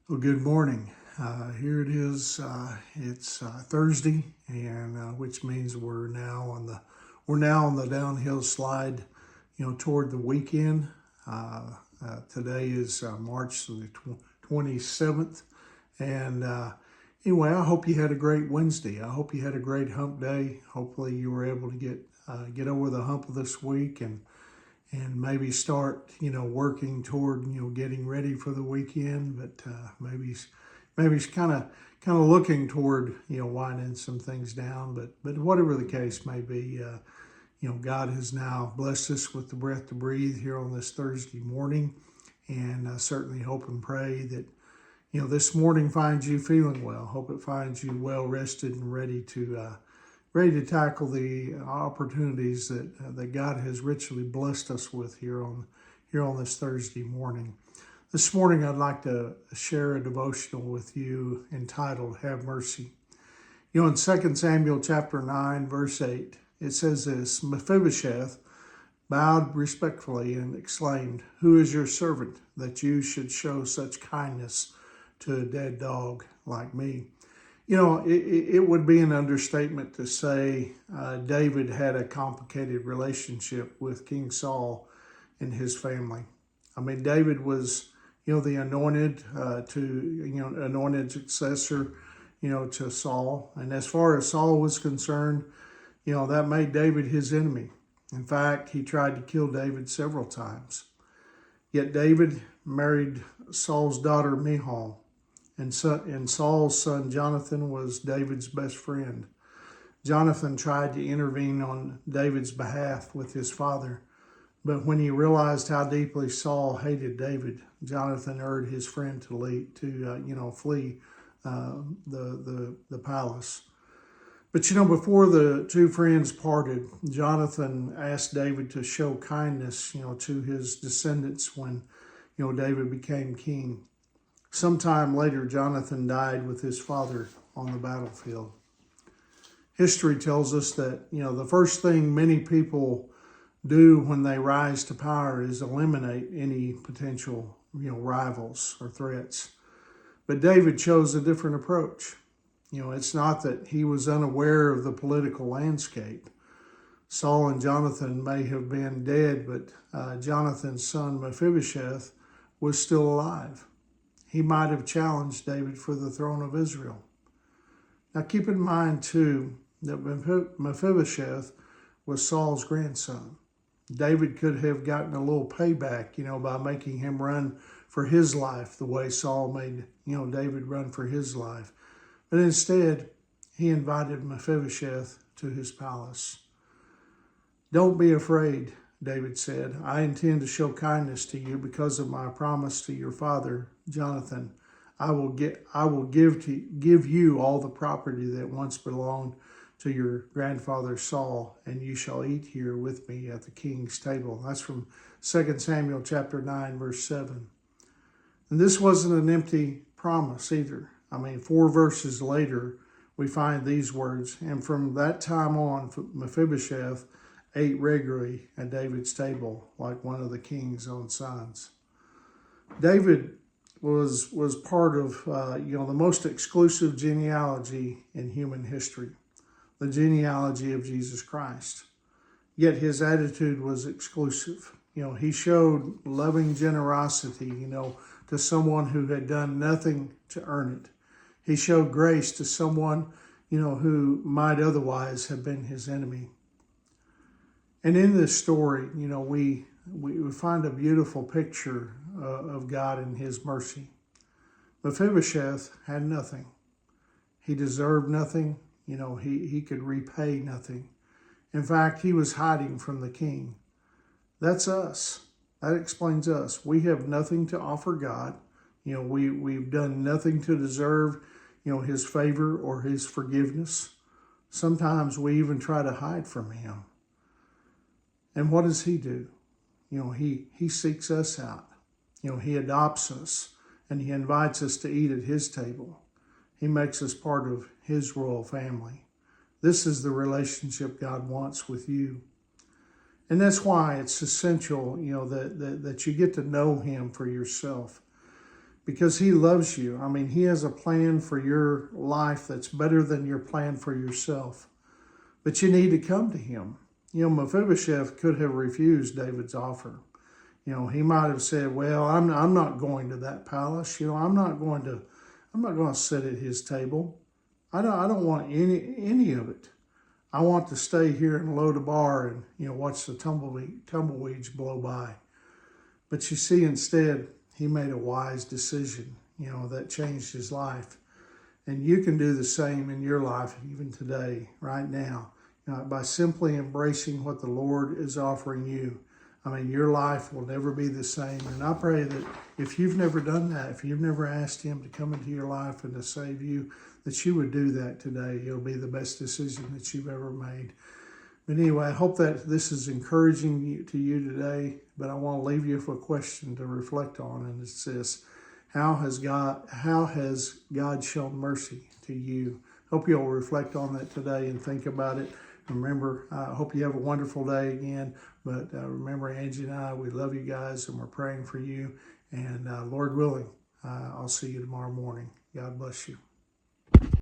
Well, good morning. Here it is. It's Thursday, and which means we're now on the downhill slide, toward the weekend. Today is March the 27th, and anyway, I hope you had a great Wednesday. I hope you had a great hump day. Hopefully, you were able to get over the hump of this week and maybe start, working toward, getting ready for the weekend, but maybe kind of looking toward, winding some things down. But whatever the case may be, God has now blessed us with the breath to breathe here on this Thursday morning, and I certainly hope and pray that, this morning finds you feeling well. Hope it finds you well rested and ready to tackle the opportunities that God has richly blessed us with here on this Thursday morning. This morning, I'd like to share a devotional with you entitled "Have Mercy." In 2 Samuel chapter 9, verse 8, it says this: Mephibosheth bowed respectfully and exclaimed, "Who is your servant that you should show such kindness to a dead dog like me?" It would be an understatement to say David had a complicated relationship with King Saul and his family. I mean, David was, the anointed successor, to Saul. And as far as Saul was concerned, that made David his enemy. In fact, he tried to kill David several times. Yet David married Saul's daughter Michal. And Saul's son Jonathan was David's best friend. Jonathan tried to intervene on David's behalf with his father, but when he realized how deeply Saul hated David, Jonathan urged his friend to flee the palace. But before the two friends parted, Jonathan asked David to show kindness, to his descendants when, David became king. Sometime later, Jonathan died with his father on the battlefield. History tells us that, the first thing many people do when they rise to power is eliminate any potential, rivals or threats. But David chose a different approach. It's not that he was unaware of the political landscape. Saul and Jonathan may have been dead, but Jonathan's son Mephibosheth was still alive. He might have challenged David for the throne of Israel. Now keep in mind too that Mephibosheth was Saul's grandson. David could have gotten a little payback, by making him run for his life the way Saul made, David run for his life. But instead, he invited Mephibosheth to his palace. "Don't be afraid," David said. "I intend to show kindness to you because of my promise to your father, Jonathan. I will give you all the property that once belonged to your grandfather Saul, and you shall eat here with me at the king's table." That's from 2 Samuel chapter 9, verse 7. And this wasn't an empty promise either. 4 verses later, we find these words: "And from that time on, Mephibosheth ate regularly at David's table like one of the king's own sons." David was part of the most exclusive genealogy in human history, the genealogy of Jesus Christ. Yet his attitude was exclusive. He showed loving generosity, to someone who had done nothing to earn it. He showed grace to someone, who might otherwise have been his enemy. And in this story, we find a beautiful picture of God and his mercy. Mephibosheth had nothing. He deserved nothing. He could repay nothing. In fact, he was hiding from the king. That's us. That explains us. We have nothing to offer God. We've done nothing to deserve, his favor or his forgiveness. Sometimes we even try to hide from him. And what does he do? He seeks us out. He adopts us and he invites us to eat at his table. He makes us part of his royal family. This is the relationship God wants with you. And that's why it's essential, that you get to know him for yourself. because he loves you. I mean, he has a plan for your life that's better than your plan for yourself. But you need to come to him. Mephibosheth could have refused David's offer. He might have said, well, I'm not going to that palace. I'm not going to sit at his table. I don't want any of it. I want to stay here in Lodabar and, watch the tumbleweeds blow by. But you see, instead, he made a wise decision, that changed his life. And you can do the same in your life, even today, right now, by simply embracing what the Lord is offering you. I mean, your life will never be the same. And I pray that if you've never done that, if you've never asked him to come into your life and to save you, that you would do that today. It'll be the best decision that you've ever made. But anyway, I hope that this is encouraging to you today. But I want to leave you with a question to reflect on, and it's this: How has God shown mercy to you? Hope you'll reflect on that today and think about it. Remember, I hope you have a wonderful day again. But remember, Angie and I, we love you guys, and we're praying for you. And Lord willing, I'll see you tomorrow morning. God bless you.